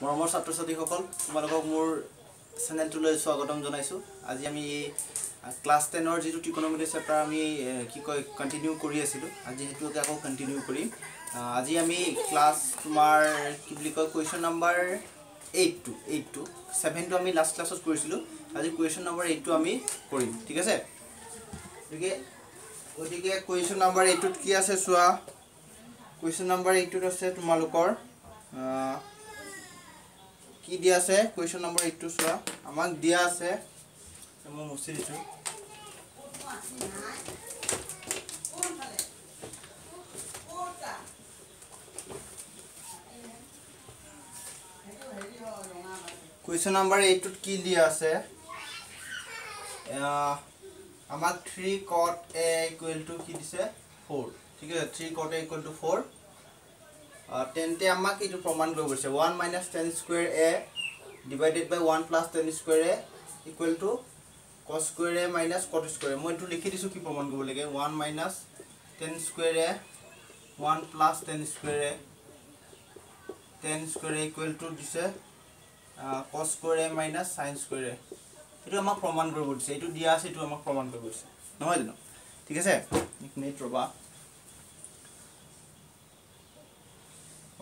মৰমৰ ছাত্ৰ-ছাত্ৰীসকল তোমালোকক মোৰ চেনেলটোলৈ স্বাগতম জনাইছো। আজি আমি ক্লাস 10 ৰ যেটো ট্ৰিকোনোমেট্ৰি চেপ্টাৰ আমি কি কয় কন্টিনিউ কৰি আছিলো। আজি হেতুকে আকৌ কন্টিনিউ কৰিম। আজি আমি ক্লাস তোমাৰ কি বুলি কয় কোৱেশ্চন নম্বৰ 8 to 7 টো আমি লাষ্ট ক্লাছত কৰিছিলো। আজি কোৱেশ্চন নম্বৰ 8 টো আমি কৰিম। ঠিক আছে? গতিকে কোৱেশ্চন নম্বৰ 8 টোত কি আছে চোৱা। কোৱেশ্চন নম্বৰ 8 টোত আছে তোমালোকৰ কি দিয়া আছে কোৱেশ্চন নম্বৰ 8 টো চোৱা। আমাক দিয়া আছে মই মুছি দিছো। কোৱেশ্চন নম্বৰ 8 টোত কি দিয়া আছে আমাক 3 cot a = কি দিছে 4। ঠিক আছে 3 cot a = 4। তেন্তে আমাক এটো প্ৰমাণ কৰিব দিছে 1 - tan square a divided by 1 + tan square a = cos square a - cot square a। মই এটো লিখি দিছো কি প্ৰমাণ কৰিব লাগে 1 - tan square a 1 + tan square a = দিছে cos square a - sin square a। এটো আমাক প্ৰমাণ কৰিব দিছে। এটো দিয়া আছে এটো আমাক প্ৰমাণ কৰিব দিছে। নহয় জানো? ঠিক আছে? এক মিনিট ৰবা।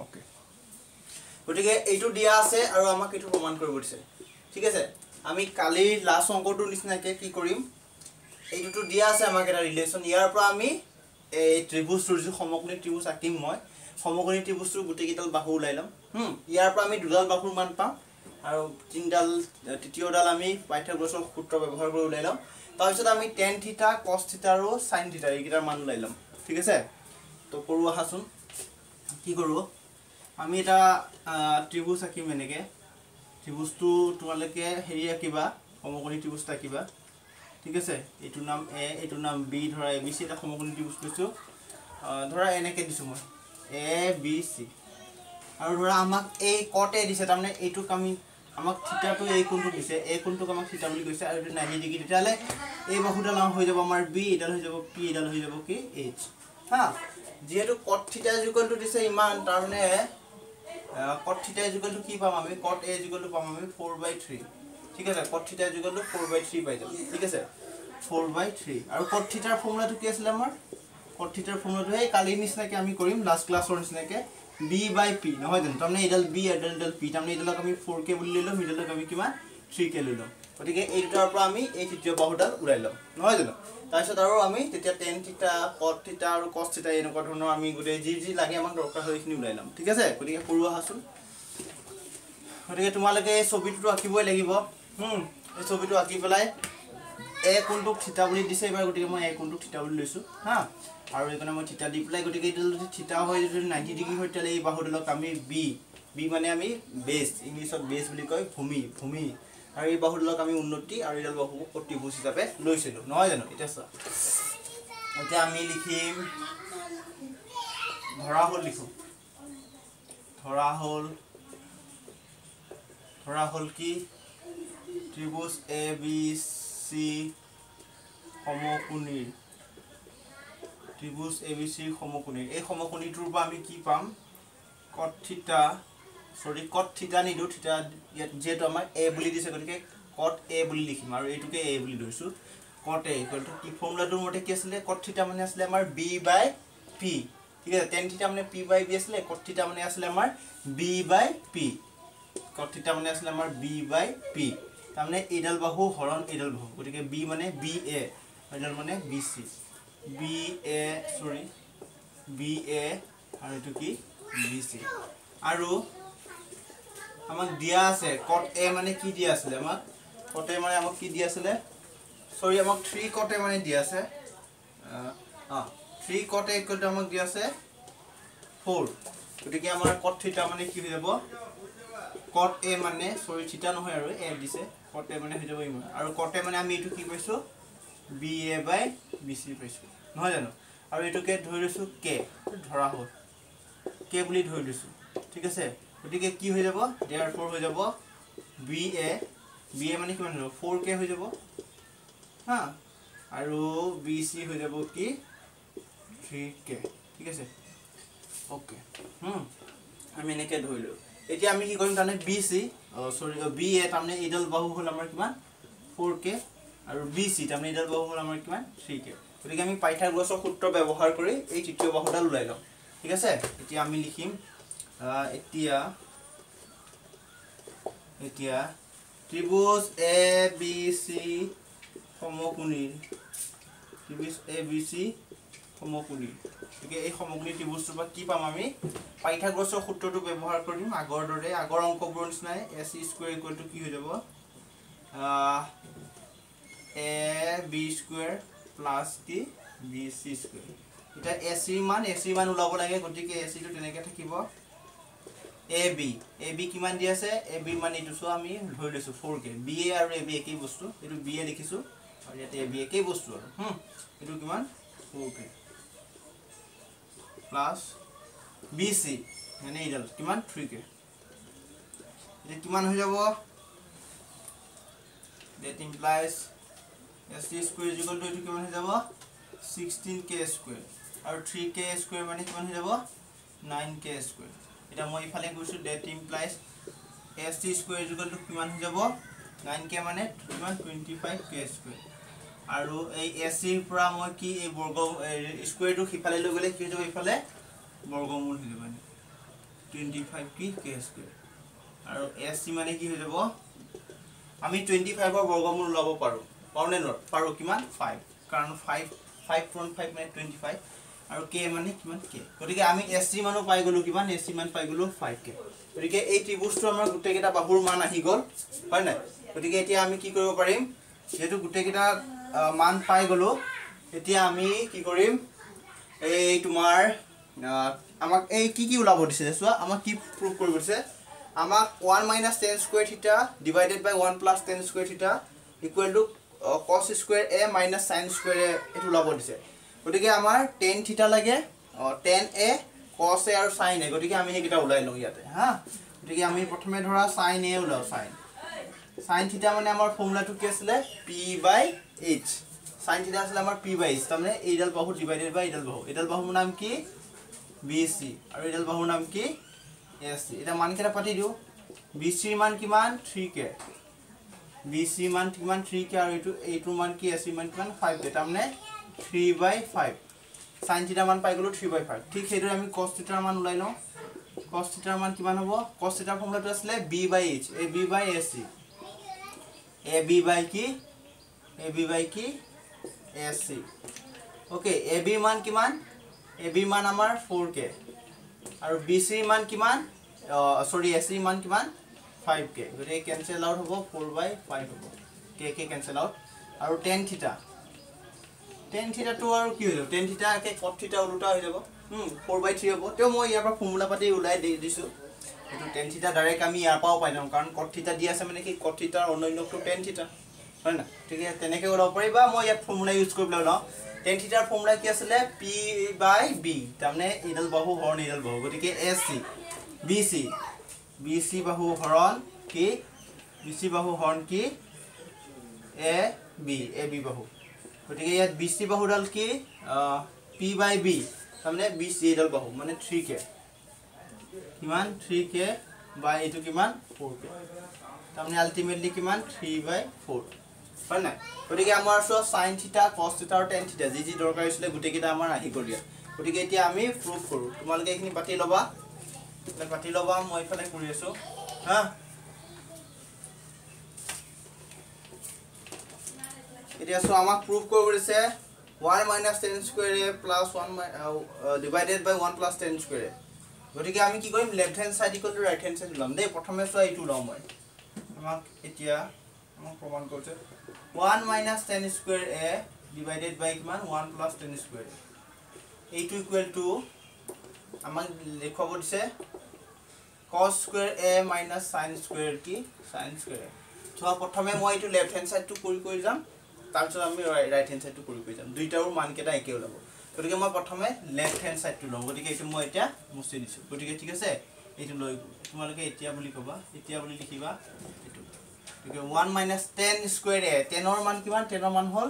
ওকে গতিকে এইটো দিয়া আছে আৰু আমাক এটো প্ৰমাণ কৰিব দিছে। ঠিক আছে? আমি কালি লাষ্ট অংকটোৰ নিচিনাকে কি কৰিম এইটো দিয়া আছে আমাক এটা ৰিলেচন। ইয়াৰ পৰা আমি এই ত্ৰিভুজটোৰ যে সমকোণী ত্ৰিভুজ আঁকিম মই সমকোণী ত্ৰিভুজটোৰ গোটেই কেইডাল বাহু ওলাই লম। ইয়াৰ পৰা আমি দুডাল বাহুৰ মান পাম আৰু তিনডাল তৃতীয়ডাল আমি পাইথাগোৰাছৰ সূত্ৰ ব্যৱহাৰ কৰি ওলাই লম। তাৰ পিছত আমি tan θ cos θ আৰু sin θ এইকেইটাৰ মান ওলাই লম। ঠিক আছে? তো কৰো আহাচোন কি কৰো আমি এটা ত্ৰিভুজ আঁকিম এনেকে। ত্ৰিভুজটো তোমালোকে হেৰি আঁকিবা সমকোণী ত্ৰিভুজ আঁকিবা। ঠিক আছে? এইটো নাম a এইটো নাম b ধৰা abc এটা সমকোণী ত্ৰিভুজ লৈছো। ধৰা এনেকে দিছো মই abc আৰু ধৰা আমাক এই cot a দিছে তাৰমানে এইটোক আমি আমাক থিতাটো এই কোণটো দিছে এই কোণটোক আমাক থিতা বুলি কৈছে আৰু 90 ডিগ্ৰী তেতিয়ালে এই বাহুডাল হৈ যাব আমাৰ b এডাল হৈ যাব p এডাল হৈ যাব কি h। হা যেহেতু cot θ = দিছে ইমান তাৰমানে cot θ = কি পাম আমি cot a = পাম আমি 4/3। ঠিক আছে? cot θ = 4/3 পাই যাব। ঠিক আছে? 4/3 আৰু cot θ ৰ ফৰ্মুলাটো কি আছিল আমাৰ cot θ ৰ ফৰ্মুলাটো এই কালিৰ নিচিনাকে আমি কৰিম লাষ্ট ক্লাছৰ নিচিনাকে b/p নহয় জানো? তাৰমানে এডাল b এডাল p তাৰমানে এডালক আমি 4k বুলি লৈ লম এডালক আমি কিমান 3k লৈ লম। গতিকে এই দুটাৰ পৰা আমি এই তৃতীয় বাহুডাল ওলাই লম। নহয় জানো? তাৰপিছত আৰু আমি তেতিয়া tan θ cot θ আৰু cos θ এনেকুৱা ধৰণৰ আমি গোটেই যি লাগে আমাক দৰকাৰ হৈখিনি ওলাই লম। ঠিক আছে? গতিকে কৰো আহাচোন। গতিকে তোমালোকে এই ছবিটো আঁকিবই লাগিব। এই ছবিটো আঁকি পেলাই a কোণটোক θ বুলি দিছে এবাৰ গতিকে মই a কোণটোক θ বুলি লৈছো। হা আৰু এইকনে মই θ দি পেলাই গতিকে এইডাল যদি θ হয় যদি 90 ডিগ্ৰী হয় তেলে এই বাহুডালক আমি b মানে আমি বেছ ইংলিছত বেছ বুলি কয় ভূমি আৰু এই বাহুডালক আমি উন্নতি আৰু এইডাল বাহুক ত্ৰিভুজ হিচাপে লৈছিলো। নহয় জানো? এতিয়া আমি লিখিম ধৰা হল লিখো ধৰা হল কি ত্ৰিভুজ abc সমকোণীৰ ত্ৰিভুজ abc সমকোণীৰ এই সমকোণীটোৰ পৰা আমি কি পাম cot θ নিদো θ ইয়াত যেটো আমাক a বুলি দিছে গতিকে cot a বুলি লিখিম আৰু এইটোকে a বুলি লৈছো। cot a = কি ফৰ্মুলাটোৰ মতে কি আছিল cot θ মানে আছিল আমাৰ b/p। ঠিক আছে? tan θ মানে p/b আছিল cot θ মানে আছিল আমাৰ b/p cot θ মানে আছিল আমাৰ b/p তাৰমানে এইডাল বাহু হৰণ এইডাল বাহু গতিকে b মানে ba এইডাল মানে bc ba আৰু এটো কি bc আৰু আমাক দিয়া আছে cot a মানে কি দিয়া আছিল আমাক cot a মানে আমাক কি দিয়া আছিল আমাক 3 cot a মানে দিয়া আছে 3 cot a = আমাক দিয়া আছে 4 গতিকে আমাৰ cot θ মানে কি হৈ যাব cot a মানে θ নহয় আৰু a দিছে cot a মানে হৈ যাব ইমান আৰু cot a মানে আমি এটো কি পাইছো ba/bc পাইছো। নহয় জানো? আৰু এটোকে ধৰি লৈছো k ধৰা হল k বুলি ধৰি লৈছো। ঠিক আছে? গতিকে কি হৈ যাব therefore হৈ যাব ba মানে কিমান হ'ব 4k হৈ যাব। হা আৰু bc হৈ যাব কি 3k। ঠিক আছে? ওকে আমি এনেকে ধৰিলো এতিয়া আমি কি কৰিম তাৰমানে BC সৰি BA তাৰমানে এইডাল বাহু হ'ল আমাৰ কিমান 4k আৰু BC তাৰমানে এইডাল বাহু হ'ল আমাৰ কিমান 3k গতিকে আমি পাইথাগোৰাছৰ সূত্ৰ ব্যৱহাৰ কৰি এই তৃতীয় বাহুডাল ওলাই লম ঠিক আছে এতিয়া আমি লিখিম এতিয়া ত্ৰিভুজ ABC সমকোণী ত্ৰিভুজ ABC সমকোণী গতিকে এই সমকোণী ত্ৰিভুজটোৰ পৰা কি পাম আমি পাইথাগোৰাছৰ সূত্ৰটো ব্যৱহাৰ কৰিম আগৰ দৰে আগৰ অংকবোৰৰ নিচিনাই AC² কি হৈ যাব AB² + কি BC² এটা AC মান ওলাব লাগে গতিকে AC টো তেনেকৈ থাকিব AB কিমান দি আছে AB মান এইটো সো আমি ধৰি লৈছো 4k BA আৰু AB একেই বস্তু এটো BA লিখিছো আৰু ইয়াতে AB একেই বস্তু আৰু এটো কিমান 4k প্লাস BC মানে এইডাল কিমান 3k এটা কিমান হৈ যাব that implies AC² এটো কিমান হৈ যাব 16k² আৰু 3k² মানে কিমান হৈ যাব 9k² এটা মই ইফালে গৈছো that implies AC² কিমান হৈ যাব 9k মানে কিমান 25k² আৰু এই AC ৰ পৰা মই কি এই বৰ্গ স্কয়াৰটো সিফালে লৈ গলে কি হৈ যাব ইফালে বৰ্গমূল হৈ যাব 25k² আৰু AC মানে কি হৈ যাব আমি 25 ৰ বৰ্গমূল ওলাব পাৰো পাওনে ন পাৰো কিমান 5 কাৰণ 5 মানে 25 আৰু k মানে কিমান k গতিকে আমি AC মানো পাই গলো কিমান AC মান পাই গলো 5k গতিকে এই ত্ৰিভুজটো আমাৰ গুটেকেটা বাহুৰ মান আহি গল হয় না গতিকে এতিয়া আমি কি কৰিব পাৰিম যেটো গুটেকেটা মান পাই গলো এতিয়া আমি কি কৰিম এই তোমাৰ আমাক এই কি ওলাব দিছে চোৱা আমাক কি প্ৰুভ কৰিব দিছে আমাক 1 - tan² θ / 1 + tan² θ = cos² a - sin² a এটো ওলাব দিছে গতিকে আমাৰ tan θ লাগে tan a cos a আৰু sin a গতিকে আমি হেকিটা ওলাই লও ইয়াতে হা গতিকে আমি প্ৰথমে ধৰা sin a ওলাও sin θ মানে আমাৰ ফৰ্মুলাটো কি আছিল p/h sin θ আছিল আমাৰ p/h তাৰমানে এইডাল বাহু ডিভাইডেড বাই এইডাল বাহুৰ নাম কি BC আৰু এইডাল বাহুৰ নাম কি AC এটা মান কেটা পাতি দিও BC মান কিমান 3k BC মান কিমান 3k আৰু এইটো মান কি AC মান কিমান 5k তাৰমানে 3/5 sin θ মান পাই গলো 3/5 ঠিক সেইদৰে আমি cos θ মান ওলাই লও cos θ মান কিমান হ'ব cos θ ফৰ্মুলাটো আছিল b/h b/ac ab by কি AC ওকে AB মান কিমান AB মান আমাৰ 4k আৰু BC মান কিমান সৰি AC মান কিমান 5k গতিকে কেনসেল আউট হ'ব 4/5 হ'ব k কেনসেল আউট আৰু tan θ টো আৰু কি হৈ যাব tan θ কে cos θ উল্টা হৈ যাব 4/3 হ'ব তেও মই ইয়াৰ পৰা ফৰ্মুলা পাতি উলাই দিছো এটো tan θ ডাইৰেক্ট আমি ইয়াৰ পাও পাই যাম কাৰণ cos θ দি আছে মানে কি cos θ ৰ অন্যটো tan θ হয় না ঠিক আছে তেনেকৈ ওলাব পাৰিবা মই ইয়াত ফৰ্মুলা ইউজ কৰি লও tan θ ৰ ফৰ্মুলা কি আছিল p/b তাৰমানে এইডাল বাহু হৰণ এইডাল বাহু গতিকে AC BC বাহু হৰণ কি BC বাহু হৰণ কি AB বাহু গতিকে ইয়াত BC বাহুডাল কি p/b তাৰমানে BC এইডাল বাহু মানে 3k কিমান 3k বাই এইটো কিমান 4k তাৰমানে আলটিমেটলি কিমান 3/4 হয় না গতিকে আমাৰ sin θ cos θ আৰু tan θ যি দৰকাৰ হৈছিল গুটেকিটা আমাৰ আহি গল দিয়া গতিকে এতিয়া আমি প্ৰুফ কৰো তোমালোকে এখিনি পাতি লবা মই ইফালে কৰি আছো হা এতিয়া আমাক প্ৰুফ কৰিব দিছে 1 - tan² a + 1 divided by 1 + tan² a গতিকে আমি কি কৰিম left hand side equal to right hand side লম দেই প্ৰথমে এইটো লম মই আমাক এতিয়া প্ৰমাণ কৰিছে 1 - tan² a divided by কিমান 1 + tan² এইটো ইকুয়াল টু আমাক লিখব দিছে cos² a - sin² কি sin² তো প্ৰথমে মই এইটো লেফট হ্যান্ড সাইডটো কৰি যাম তাৰপিছত আমি ৰাইট হ্যান্ড সাইডটো কৰি যাম দুইটাৰ মান কেটা একে ওলাব গতিকে মই প্ৰথমে লেফট হ্যান্ড সাইডটো লম গতিকে এইটো মই এতিয়া মুছি দিছো গতিকে ঠিক আছে এইটো লৈ তোমালোকে এতিয়া বুলি কবা এতিয়া বুলি লিখিবা এইটো গতিকে 1 - tan² a 10 ৰ মান কিমান 10 ৰ মান হল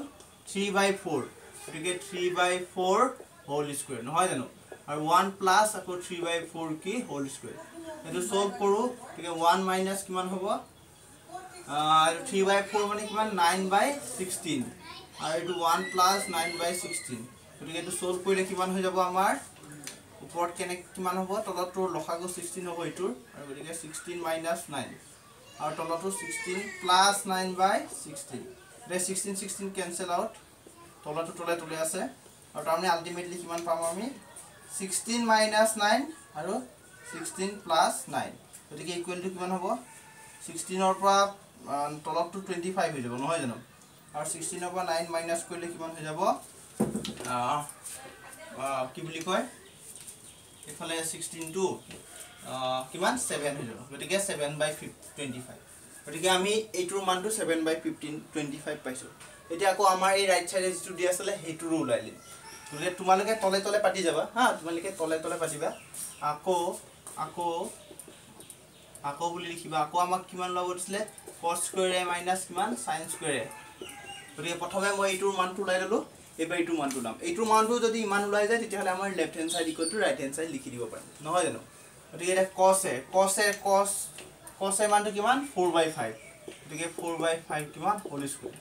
3/4 গতিকে 3/4 হোল স্কয়াৰ নহয় জানো আৰু 1 প্লাস আকৌ 3/4 কি হোল স্কয়াৰ এইটো সলভ কৰো ঠিক 1 মাইনাস কিমান হ'ব 3/4 মানে কিমান 9/16 আৰু এইটো 1 প্লাস 9/16 গতিকে এইটো সলভ কৰিলে কিমান হৈ যাব আমাৰ ওপৰত কেনে কিমান হ'ব তলতটো লসাগু 16 হ'ব এইটোৰ আৰু গতিকে 16 minus 9 আৰু তলতটো 16 plus 9/16 দে 16 16 cancel out তলতটো তলে আছে আৰু তাৰমানে আলটিমেটলি কিমান পাম আমি 16 minus 9 আৰু 16 plus 9 গতিকে ইকুৱেল টু কিমান হ'ব 16 ৰ পৰা তলতটো 25 হৈ যাব নহয় জানো আৰু 16 ৰ পৰা 9 মাইনাস কৰিলে কিমান হৈ যাব কি বুলি কয় এফালে 16 টু কিমান 7 হৈ যাব গতিকে 7/25 গতিকে আমি এইটোৰ মানটো 7/25 পাইছো এতিয়া আকৌ আমাৰ এই ৰাইট সাইডে যেটো দি আছিল হেইটোৰো উলাইলি গতিকে তোমালোকে তলে তলে পাতি যাবা হা তোমালোকে তলে তলে পাতিবা আকৌ বুলি লিখিবা আকৌ আমাক কিমান লব দিছিলে cos স্কয়াৰ a মাইনাস কিমান sin স্কয়াৰ a গতিকে প্ৰথমে মই এইটোৰ মানটো উলাই ললো এবাৰ এইটোৰ মানটো নাম এইটোৰ মানটো যদি ইমান উলাই যায় তেতিয়া হলে আমাৰ left hand side equal to right hand side লিখি দিব পাৰিম নহয় জানো গতিকে এটা cos a মানটো কিমান 4/5 গতিকে 4/5 কিমান whole square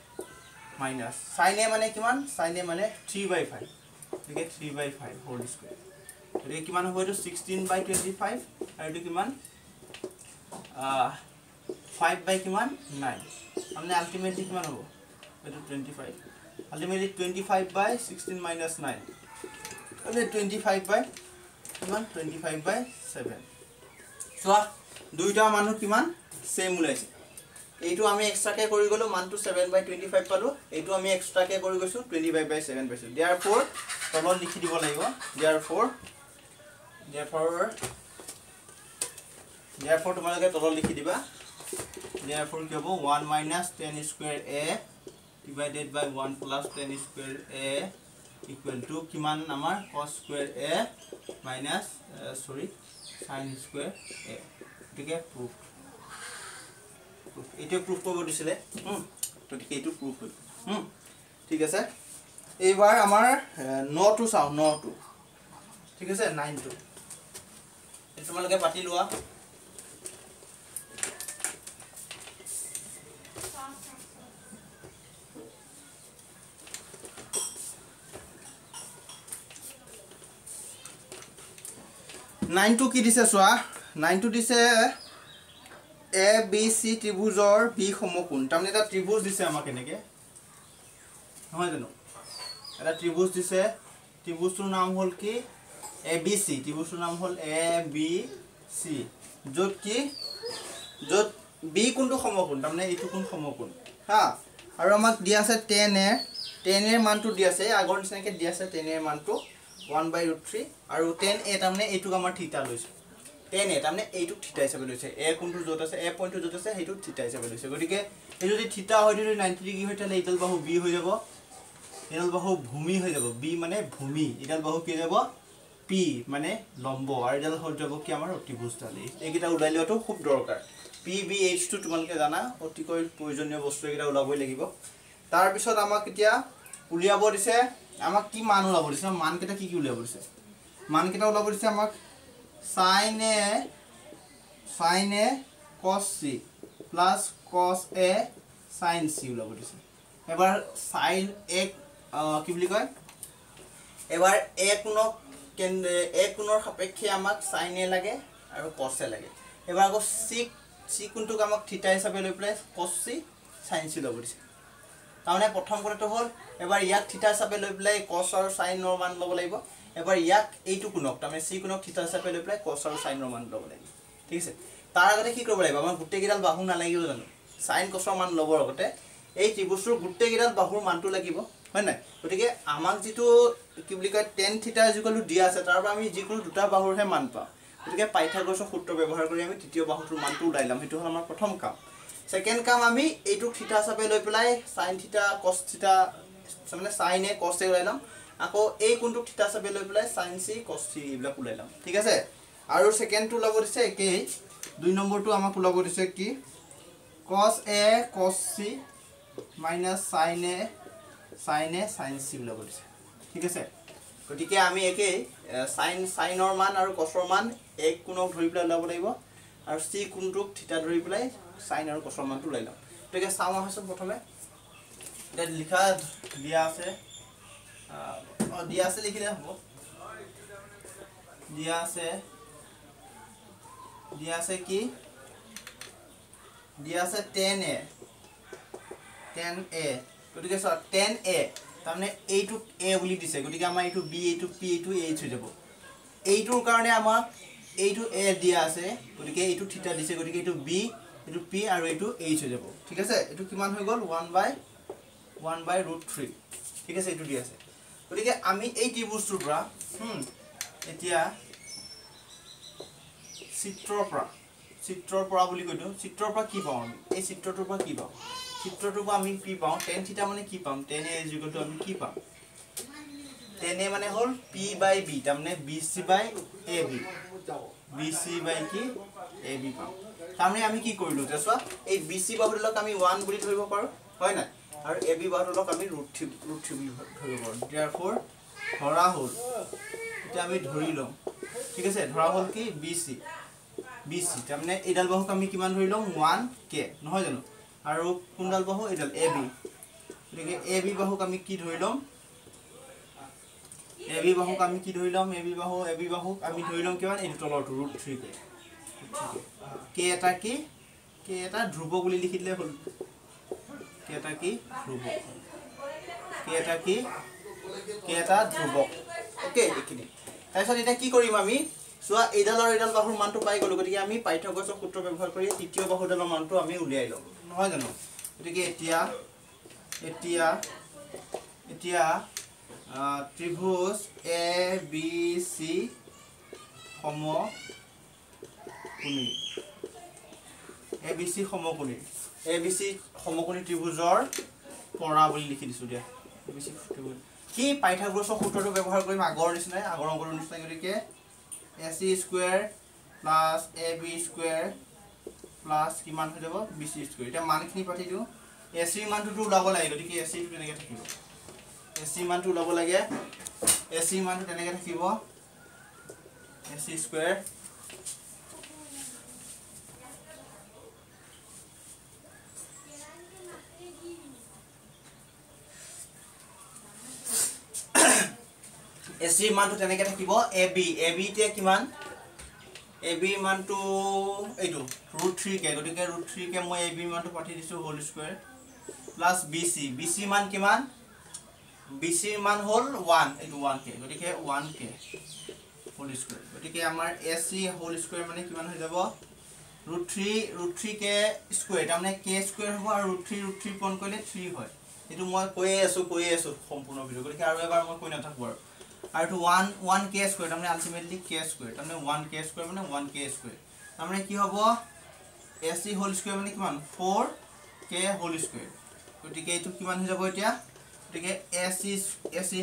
minus sin a মানে কিমান sin a মানে 3/5 গতিকে 3/5 হোল স্কয়াৰ গতিকে কিমান হ'ব এটো 16/25 আৰু এটো কিমান 5 কিমান 9 মানে আলটিমেটলি কিমান হ'ব এটো 25 আলটিমেটলি 25/16 minus 9 মানে 25/7 সো দুইটা মানুহ কিমান সেম উলাইছে এইটো আমি এক্সট্ৰাকে কৰি গলো মানটো 7/25 পালো এইটো আমি এক্সট্ৰাকে কৰি গৈছো 25/7 পাইছো therefore তলত লিখি দিব লাগিব therefore তোমালোকে তলত লিখি দিবা therefore কি হ'ব 1 minus 10 square a divided by 1 plus 10 square a equal to কিমান আমাৰ cos square a minus sin square a গতিকে proof এইটো প্রুফ কৰিব দিছিলে গতিকে এইটো প্ৰুফ হৈ ঠিক আছে এইবাৰ আমাৰ 9 টু চাও 9 টু ঠিক আছে 9 টু এই তোমালোকে পাতি লোৱা নাইন টু কি দিছে চোৱা 9 টু দিছে A B C ত্ৰিভুজৰ B সমকোণ তাৰমানে এটা ত্ৰিভুজ দিছে আমাক এনেকে নহয় জানো এটা ত্ৰিভুজ দিছে ত্ৰিভুজৰ নাম হ'ল কি ABC ত্ৰিভুজৰ নাম হ'ল ABC য'ত B কোনটো সমকোণ তাৰমানে এইটো কোন সমকোণ হা আৰু আমাক দিয়া আছে 10 এৰ মানটো দিয়া আছে আগৰ নিচিনাকে দিয়া আছে 10 এৰ মানটো 1/√3 আৰু 10a তাৰমানে এইটোক আমাৰ থিটা লৈছে 10a তাৰমানে এইটো থিটা হিচাপে লৈছে a কোনটো য'ত আছে a পইণ্টটো য'ত আছে সেইটো থিটা হিচাপে লৈছে গতিকে এই যদি থিটা হয় যদি 90 ডিগ্ৰী হয় তাহলে এইডাল বাহু b হৈ যাব এইডাল বাহু ভূমি হৈ যাব b মানে ভূমি এইডাল বাহু কি যাব p মানে লম্ব আৰু এইডাল হৈ যাব কি আমাৰ অতিভুজডাল এইকেইটা উলাই লিয়াটো খুব দৰকাৰ p b h টো তোমালোকে জানা অতিকৈ প্ৰয়োজনীয় বস্তু এইকেইটা উলাবই লাগিব তাৰ পিছত আমাক এতিয়া উলিয়াব দিছে আমাক কি মান উলাব দিছে মান কেটা কি উলিয়াব দিছে মান কেটা উলাব দিছে আমাক sin a cos c plus cos a sin c উলাব দিছে এবাৰ sin a কি বুলি কয় এবাৰ a কোণৰ সাপেক্ষে আমাক sin a লাগে আৰু cos a লাগে এবাৰ আকৌ c কোণটোক আমাক থিটা হিচাপে লৈ ply cos c sin c উলাব দিছে তাৰমানে প্ৰথম কথাটো হ'ল এবাৰ ইয়াক থিটা হিচাপে লৈ প্লাই cos আৰু sin ৰ মান ল'ব লাগিব এবাৰ ইয়াক এইটো কোণক তাৰমানে c কোণক থিটা হিচাপে লৈ প্লাই cos আৰু sin ৰ মান ল'ব লাগিব ঠিক আছে তাৰ আগতে কি কৰিব লাগিব আমাৰ গুটে কিডাল বাহু নালাগিব জানো sin cos ৰ মান ল'বৰ আগতে এই ত্ৰিভুজৰ গুটে কিডাল বাহুৰ মানটো লাগিব হয় নাই গতিকে আমাক যেটো কি বুলি কয় tan থিটা ইকুৱেল টু দিয়া আছে তাৰ পৰা আমি যিকোনো দুটা বাহুৰহে মান পাম গতিকে পাইথাগোৰাছৰ সূত্ৰ ব্যৱহাৰ কৰি আমি তৃতীয় বাহুটোৰ মানটো উলাইলাম হেতু হ'ল আমাৰ প্ৰথম কাম সেকেন্ড কাম আমি এইটো থিটা হিচাপে লৈ প্লাই sin থিটা cos থিটা মানে sin a cos a উলাইলাম আকৌ এই কোনটো থিটা হিচাপে লৈ ply sin c cos c ইবলা উলাইলাম ঠিক আছে আৰু সেকেন্ডটো উলাব দিছে একে দুই নম্বৰটো আমাক উলাব দিছে কি cos a cos c minus sin a sin c উলাব দিছে ঠিক আছে গতিকে আমি একে sin ৰ মান আৰু cos ৰ মান এক কোণক ধৰি প্লাই উলাব লাগিব আৰু c কোণটোক থিতা ধৰি পেলাই sin আৰু cos মানটো লৈ লম গতিকে চাওঁ আহচোন প্ৰথমে এটা লিখা দিয়া আছে লিখিলে হ'ব দিয়া আছে কি দিয়া আছে 10a গতিকে সব 10a তাৰমানে এইটো a বুলি দিছে গতিকে আমাৰ এইটো b এইটো p এইটো h হৈ যাব এইটোৰ কাৰণে আমাক এইটো a দিয়া আছে গতিকে এইটো থিতা দিছে গতিকে এইটো b এইটো p আৰু এইটো h হৈ যাব ঠিক আছে এইটো কিমান হৈ গল 1/√3 ঠিক আছে এইটো দিয়া আছে গতিকে আমি এই ত্ৰিভুজটোৰ পৰা এতিয়া চিত্ৰৰ পৰা বুলি কৈছো চিত্ৰৰ পৰা কি পাওঁ আমি এই চিত্ৰটোৰ পৰা কি পাওঁ চিত্ৰটোৰ পৰা আমি কি পাওঁ tan থিতা মানে কি পাম tan a = আমি কি পাম tan a মানে হল p/b তাৰমানে bc/ab কি ab পাম তাৰমানে আমি কি কৰিলো তেছৱা এই bc বাহুডালক আমি 1 বুলি ধৰিব পাৰো হয় না আৰু ab বাহুডালক আমি √3 বুলি ধৰিব পাৰো therefore ধৰা হল এটা আমি ধৰি লম ঠিক আছে ধৰা হল কি bc তাৰমানে এইডাল বাহুক আমি কিমান ধৰি লম 1k নহয় জানো আৰু কোনডাল বাহু এইডাল ab গতিকে ab বাহুক আমি কি ধৰি লম ab বাহুক আমি ধৰি লম কিমান এইটো তলৰটো √3k k এটা ধ্ৰুব বুলি লিখি দিলে হল k এটা কি ধ্ৰুব ওকে এইখিনি তাৰপিছত এটা কি কৰিম আমি সোয়া এইডাল আৰু এইডাল বাহুৰ মানটো পাই গলো গতিকে আমি পাইথাগোৰাছৰ সূত্ৰ ব্যৱহাৰ কৰি তৃতীয় বাহুডালৰ মানটো আমি উলিয়াই লম নহয় জানো গতিকে এতিয়া ত্ৰিভুজ ABC সমকোণী ত্ৰিভুজৰ পৰা বুলি লিখি দিছো দিয়া ABC ত্ৰিভুজ কি পাইথাগোৰাছৰ সূত্ৰটো ব্যৱহাৰ কৰিম আগৰ অংকটোৰ নিচিনাই গতিকে AC² + AB² প্লাস কিমান হৈ যাব BC² এটা মানখিনি পাতি দিও AC মানটো ওলাব লাগে গতিকে AC টো তেনেকৈ থাকিব AC মানটো ওলাব লাগে AC মানটো তেনেকৈ থাকিব AC² AC মানটো তেনেকৈ থাকিব AB তে কিমান AB মানটো এইটো √3k গতিকে √3k মই AB মানটো পাঠি দিছো হোল স্কয়াৰ প্লাস BC মান কিমান BC মান হল 1 এইটো 1k গতিকে 1k হোল স্কয়াৰ গতিকে আমাৰ AC হোল স্কয়াৰ মানে কিমান হৈ যাব √3k স্কয়াৰ তাৰমানে k স্কয়াৰ হ'ব আৰু √3 পূৰণ কৰিলে 3 হয় এটো মই কৈ আছো সম্পূৰ্ণ ভিডিও গতিকে আৰু এবাৰ মই কৈ নাথাকো আৰু to 1k স্কয়াৰ তাৰমানে আলটিমেটলি k স্কয়াৰ তাৰমানে 1k স্কয়াৰ মানে 1k স্কয়াৰ তাৰমানে কি হ'ব AC হোল স্কয়াৰ মানে কিমান 4k হোল স্কয়াৰ গতিকে এটো কিমান হৈ যাব এতিয়া গতিকে AC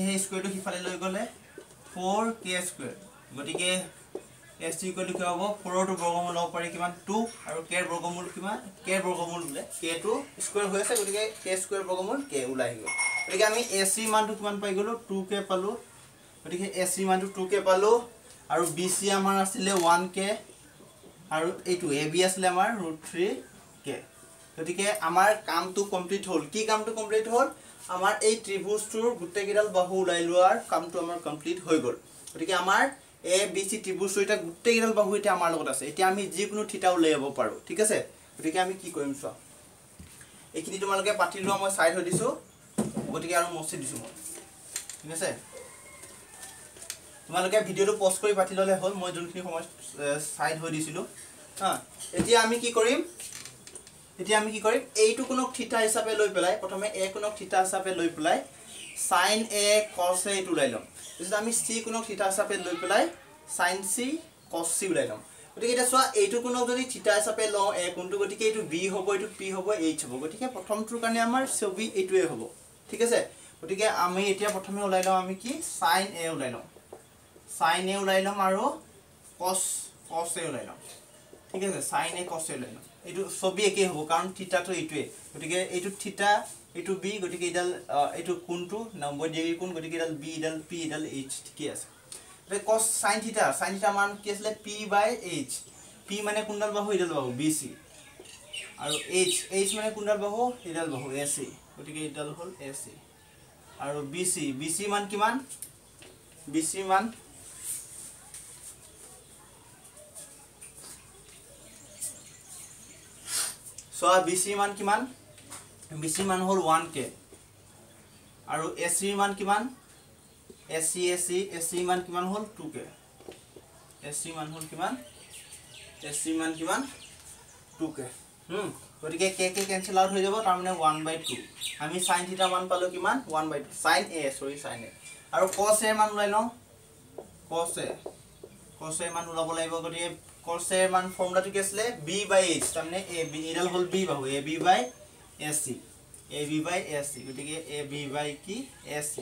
হে স্কয়াৰটো হিফালে লৈ গলে 4k স্কয়াৰ গতিকে AC = কি হ'ব 4 ৰ বৰ্গমূল লব পাৰি কিমান 2 আৰু k ৰ বৰ্গমূল কিমান k ৰ বৰ্গমূল বোলে k টো স্কয়াৰ হৈ আছে গতিকে k স্কয়াৰ বৰ্গমূল k ওলাই গল গতিকে আমি AC মানটো কিমান পাই গলো 2k পালো গতিকে AC মানটো 2k পালো আৰু BC আমাৰ আছিল 1k আৰু এইটো AB আছিল আমাৰ √3k গতিকে আমাৰ কামটো কমপ্লিট হ'ল কি কামটো কমপ্লিট হ'ল আমাৰ এই ত্ৰিভুজটোৰ গুটেকিডাল বাহু উলাই লোৱাৰ কামটো আমাৰ কমপ্লিট হৈ গল গতিকে আমাৰ ABC ত্ৰিভুজটো এটা গুটেকিডাল বাহু এটা আমাৰ লগত আছে এতিয়া আমি যিকোনো থিতা উলাই যাব পাৰো ঠিক আছে গতিকে আমি কি কৰিম চোৱা এইখিনি তোমালোকে পাতি লোৱা মই সাইড হৈ দিছো গতিকে আৰু মছি দিছো মই ঠিক আছে তোমালোকে ভিডিওটো পজ কৰি পাতি ললে হল মই যোনখিনি সময় সাইড হৈ দিছিলো হা এতিয়া আমি কি কৰিম এইটো কোনক থিতা হিচাপে লৈ পেলাই প্ৰথমে a কোনক থিতা হিচাপে লৈ পেলাই sin a cos a উলাই লম তেতিয়া আমি c কোনক থিতা হিচাপে লৈ পেলাই sin c cos c উলাই লম গতিকে এটা চোৱা এইটো কোনক যদি থিতা হিচাপে লও a কোনটো গতিকে এইটো b হ'ব এইটো p হ'ব h হ'ব গতিকে প্ৰথমটোৰ কাৰণে আমাৰ ছবি এইটোৱে হ'ব ঠিক আছে গতিকে আমি এতিয়া প্ৰথমে উলাই লম আমি কি sin a উলাই লম আৰু cos a উলাই লম ঠিক আছে sin a cos a উলাই লম এইটো ছবি একে হ'ব কাৰণ থিতাটো এইটোৱে গতিকে এইটো থিতা এইটো b গতিকে ইডাল এইটো কোণটো 90 ডিগ্ৰী কোণ গতিকে ইডাল b ইডাল p ইডাল h ঠিক আছে cos sin theta মান কি আছিল p/h p P মানে কোনডাল বাহু এডাল বাহু BC আৰু H মানে কোনডাল বাহু এডাল বাহু AC গতিকে এডাল হল AC আৰু BC মান কিমান BC মান so BC মান কিমান BC মান হল 1k আৰু AC মান কিমান AC মান কিমান হল 2k AC মান হল কিমান AC মান কিমান 2k গতিকে k কেনসেল আউট হৈ যাব তাৰ মানে 1/2 আমি sin θ মান পালো কিমান 1/2 sin a আৰু cos a মান উলাই লও cos a মান উলাব লাগিব গতিকে cos a মান ফৰ্মুলাটো কি আছিল b/h তাৰ মানে a b এডাল হল b বাহু ab/ac গতিকে ab কি ac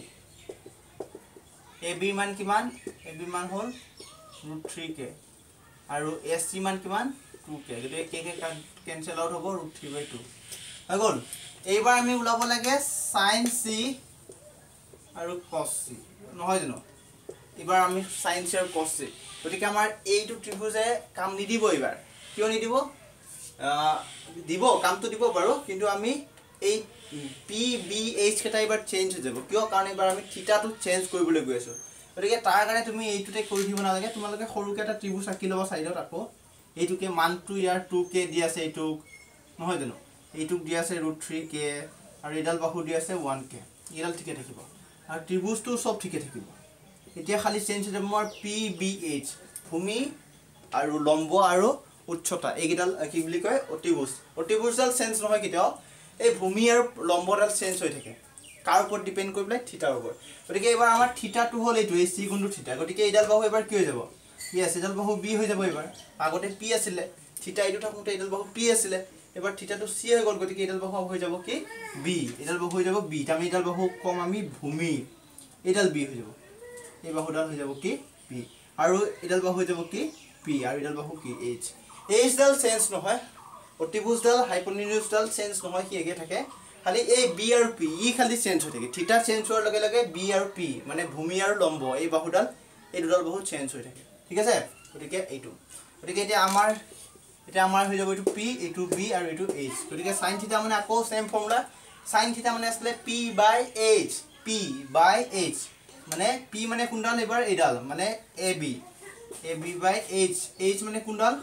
ab মান কিমান ab মান হল √3k আৰু ac মান কিমান 2k গতিকে k কেনসেল আউট হ'ব √3/2 হৈ গল এইবাৰ আমি উলাব লাগে sin c আৰু cos c নহয় জানো এবাৰ আমি sin c আৰু cos c গতিকে আমাৰ এইটো ত্ৰিভুজে কাম নিদিব এবাৰ কিয় নিদিব দিব কামটো দিব বাৰু কিন্তু আমি এই p b h কেটা এবাৰ চেঞ্জ হৈ যাব কিয় কাৰণ এবাৰ আমি থিটাটো চেঞ্জ কৰিবলৈ গৈ আছো গতিকে তাৰ কাৰণে তুমি এইটোতে কৰি দিব নালাগে তোমালোকে সৰুকে এটা ত্ৰিভুজ আঁকি লবা সাইডত আকৌ এইটোকে মানটো ইয়াৰ 2k দি আছে এইটোক নহয় জানো এইটোক দি আছে √3k আৰু এডাল বাহু দি আছে 1k এডাল ঠিকে থাকিব আৰু ত্ৰিভুজটো সব ঠিকে থাকিব এতিয়া খালি চেঞ্জ হৈ যাব মোৰ PBH ভূমি আৰু লম্ব আৰু উচ্চতা এইগিডাল কি বুলি কয় অতিভুজডাল চেঞ্জ নহয় কিটাও এই ভূমি আৰু লম্বডাল চেঞ্জ হৈ থাকে কাৰ ওপৰত ডিপেন্ড কৰি প্লাই থিটাৰ ওপৰত গতিকে এবাৰ আমাৰ থিটাটো হল এইটো এই c গুণটো থিটা গতিকে এইডাল বাহু এবাৰ কি হৈ যাব yes এডাল বাহু b হৈ যাব এবাৰ আগতে p আছিল থিটা এইটো থাকোতে এডাল বাহু p আছিল এবাৰ থিটাটো c হৈ গল গতিকে এডাল বাহু হৈ যাব কি b এডাল বাহু হৈ যাব b আমি এডাল বাহু কম আমি ভূমি এডাল b হৈ যাব এই বাহুডাল হৈ যাব কি p আৰু এডাল বাহু হৈ যাব কি p আৰু এডাল বাহু কি h ডাল চেঞ্জ নহয় অতিভুজডাল হাইপোটেনিউজডাল চেঞ্জ নহয় কি একে থাকে খালি এই b আৰু p ই খালি চেঞ্জ হৈ থাকে থিটা চেঞ্জ হোৱাৰ লগে লগে b আৰু p মানে ভূমি আৰু লম্ব এই বাহুডাল এই দুডাল বাহু চেঞ্জ হৈ থাকে ঠিক আছে গতিকে এইটো গতিকে এতিয়া আমাৰ হৈ যাব এইটো p এইটো b আৰু এইটো h গতিকে sin থিটা মানে আকৌ সেম ফৰ্মুলা sin থিটা মানে আসলে p/h মানে p মানে কোনডাল এবাৰ এইডাল মানে ab/h h মানে কোনডাল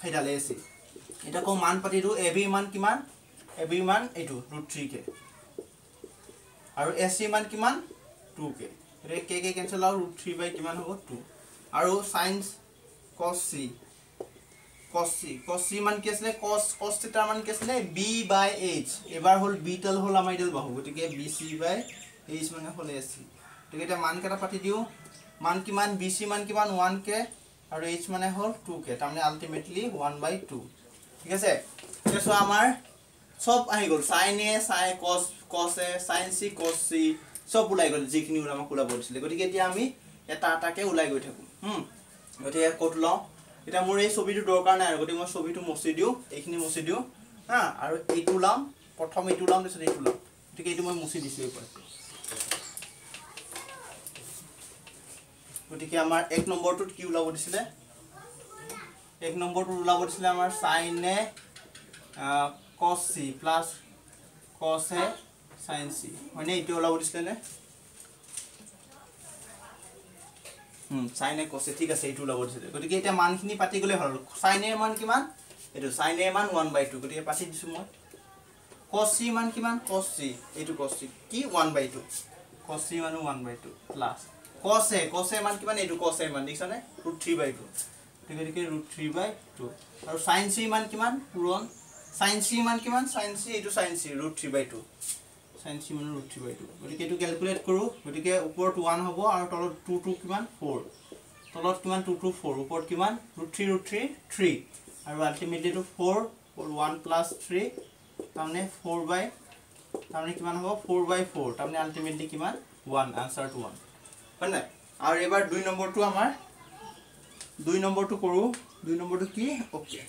এইডাল ac এটা কো মান পাতি দিও ab মান কিমান ab মান এইটো √3k আৰু ac মান কিমান 2k ৰে k কেনসেল আউট √3 বাই কিমান হ'ব 2 আৰু sin cos c মান কি আছে cos θ মান কি আছে b/h এবাৰ হল b টাল হল আমাৰ ইডাল বাহু গতিকে bc/h মানে হল ac গতিকে এটা মান কেটা পাতি দিও মান কিমান bc মান কিমান 1k আৰু h মানে হল 2k তাৰ মানে আলটিমেটলি 1/2 ঠিক আছে এসো আমাৰ সব আহি গল sin a sin cos a sin c cos c সব উলাই গল যিখিনি আমাক উলাব দিছিলে গতিকে এতিয়া আমি এটা আটাকে উলাই গৈ থাকো গতিকে কত লও এটা মোৰ এই ছবিটো দৰকাৰ নাই আৰু গতিকে মই ছবিটো মচি দিও এইখিনি মচি দিও হা আৰু এইটো লাম প্ৰথম এইটো লাম তাৰপিছত এইটো লাম গতিকে এইটো মই মচি দিছো এইপাৰ গতিকে আমাৰ 1 নম্বৰটোত কি উলাব দিছিলে 1 নম্বৰটো উলাব দিছিলে আমাৰ sin a cos c plus cos a sin c মানে এইটো উলাব দিছিলে নে sin a cos a ঠিক আছে এইটো উলাব দিছিলে গতিকে এটা মানখিনি পাতি গলে হল sin a মান কিমান এইটো sin a মান 1/2 গতিকে পাতি দিছো মই cos c মান কিমান cos c এইটো cos c কি 1/2 cos c মান 1/2 প্লাস cos a মান কিমান এইটো cos a মান দেখিছানে √3/2 গতিকে √3/2 আৰু sin c মান কিমান পুৰণ sin c মান কিমান sin c এইটো sin c √3/2 sin c মান √3/2 গতিকে এটো ক্যালকুলেট কৰো গতিকে ওপৰত 1 হ'ব আৰু তলত 2 কিমান 4 তলত কিমান 2 4 ওপৰত কিমান √3 3 আৰু আলটিমেটলি টু 4 1 + 3 তাৰমানে 4 তাৰমানে কিমান হ'ব 4/4 তাৰমানে আলটিমেটলি কিমান 1 आंसर টু 1 হয় না আৰু এবাৰ 2 নম্বৰটো আমাৰ 2 নম্বৰটো কৰো 2 নম্বৰটো কি ওকে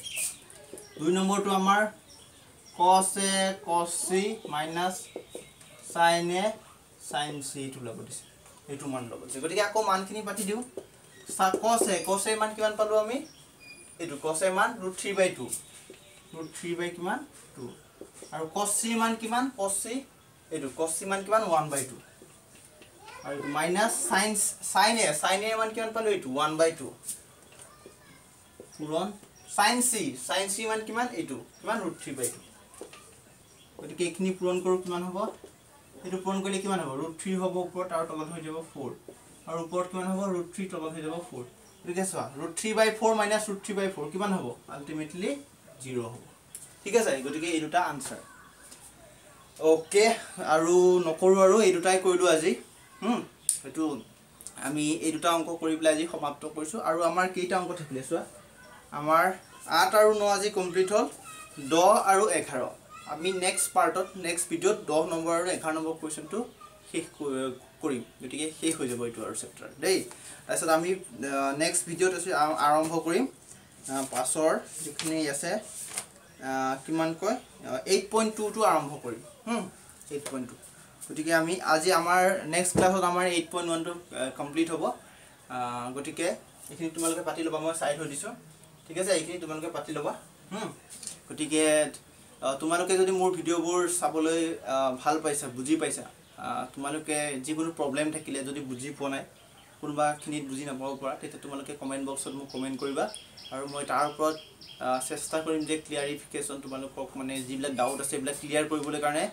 2 নম্বৰটো আমাৰ cos a cos c minus sin a sin c টু লব দিছে এইটো মান লব দিছে গতিকে আকৌ মানখিনি পাতি দিও cos a মান কিমান পালো আমি এইটো cos a মান √3/2 √3 কিমান 2 আৰু cos c মান কিমান cos c এইটো cos c মান কিমান 1/2 আৰু মাইনাস sin a মান কিমান পালো এইটো 1/2 পূৰণ sin c মান কিমান এইটো কিমান √3/2 গতিকে এইখিনি পূৰণ কৰো কিমান হ'ব এইটো পূৰণ কৰিলে কিমান হ'ব √3 হ'ব ওপৰত আৰু তলত হৈ যাব 4 আৰু ওপৰত কিমান হ'ব √3 তলত হৈ যাব 4 গতিকে চোৱা √3/4 - √3/4 কিমান হ'ব আলটিমেটলি 0 হ'ব ঠিক আছে গতিকে এই দুটা আনসাৰ ওকে আৰু নকৰো আৰু এই দুটাই কৰিলো আজি এটো আমি এই দুটা অংক কৰি পেলাই আজি সমাপ্ত কৰিছো আৰু আমাৰ কেইটা অংক থাকিলে চোৱা আমাৰ 8 আৰু 9 আজি কমপ্লিট হল 10 আৰু 11 আমি নেক্সট পাৰ্টত নেক্সট ভিডিওত 10 নম্বৰ আৰু 11 নম্বৰ কোৱেশ্চনটো শেষ কৰিম গতিকে শেষ হৈ যাব এইটো আৰু চেপ্টাৰ দেই তাৰছত আমি নেক্সট ভিডিওত আৰম্ভ কৰিম পাছৰ যিখিনি আছে কিমান কয় 8.2 টো আৰম্ভ কৰিম 8.2 গতিকে আমি আজি আমাৰ নেক্সট ক্লাছত আমাৰ 8.1 টো কমপ্লিট হ'ব গতিকে এইখিনি তোমালোকে পাতি লবা মই সাইড হৈ দিছো ঠিক আছে এইখিনি তোমালোকে পাতি লবা গতিকে তোমালোকে যদি মোৰ ভিডিওবোৰ চাবলৈ ভাল পাইছা বুজি পাইছা তোমালোকে যিকোনো প্ৰবলেম থাকিলে যদি বুজি পোৱা নাই কোনবা খিনিত বুজি নাপাব পৰা তেতিয়া তোমালোকে কমেন্ট বক্সত মোক কমেন্ট কৰিবা আৰু মই তাৰ ওপৰত চেষ্টা কৰিম যে ক্লিয়াৰিফিকেশন তোমালোকক মানে যিবিলাক ডাউট আছে এইবিলাক ক্লিয়াৰ কৰিবলৈ কাৰণে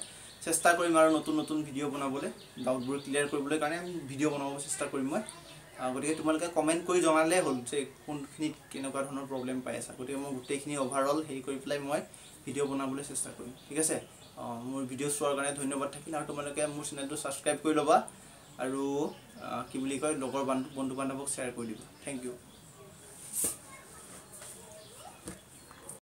চেষ্টা কৰিম আৰু নতুন নতুন ভিডিও বনাবলৈ ডাউটবোৰ ক্লিয়াৰ কৰিবলৈ কাৰণে আমি ভিডিও বনাব চেষ্টা কৰিম মই গতিকে তোমালোকে কমেন্ট কৰি জনালে হ'ল যে কোনখিনিত কেনেকুৱা ধৰণৰ প্ৰবলেম পাই আছে গতিকে মই গোটেইখিনি ওভাৰঅল হেৰি কৰি পেলাই মই ভিডিও বনাবলৈ চেষ্টা কৰিম ঠিক আছে মোৰ ভিডিও চোৱাৰ কাৰণে ধন্যবাদ থাকিল আৰু তোমালোকে মোৰ চেনেলটো সাবস্ক্ৰাইব কৰি লবা আৰু কি বুলি কয় লগৰ বন্ধু বান্ধৱক শ্বেয়াৰ কৰি দিবা থ্যাংক ইউ